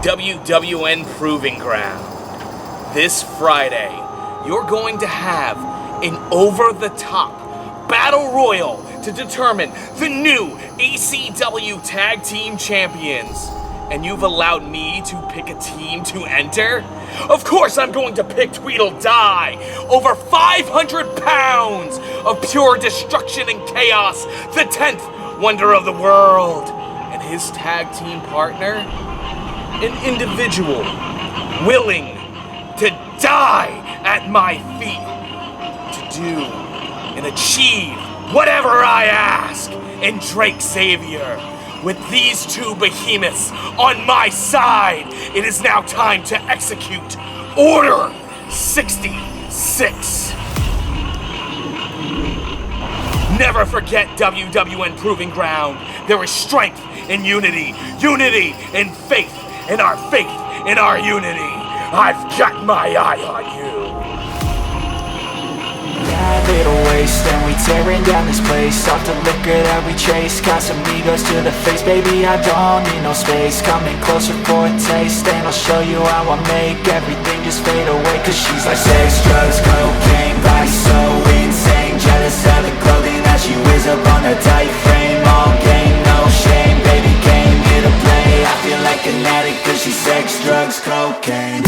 WWN Proving Ground. This Friday, you're going to have an over-the-top battle royal to determine the new ACW Tag Team Champions. And you've allowed me to pick a team to enter? Of course I'm going to pick Tweedle Die! Over 500 pounds of pure destruction and chaos, the 10th wonder of the world. And his tag team partner? An individual willing to die at my feet to do and achieve whatever I ask. And Drake Zavior. With these two behemoths on my side, it is now time to execute Order 66. Never forget WWN Proving Ground. There is strength in unity, unity in faith, and our faith in our unity. I've got my eye on you. Little waste, and we tearing down this place. Off the liquor that we chase, got some egos to the face. Baby, I don't need no space. Coming closer for a taste, and I'll show you how I make everything just fade away. Cause she's like sex, drugs, cocaine, body so insane. Jealous of the clothing that she wears up on her tight frame. All game, no shame, baby came here to play. I feel like an addict cause she's sex, drugs, cocaine.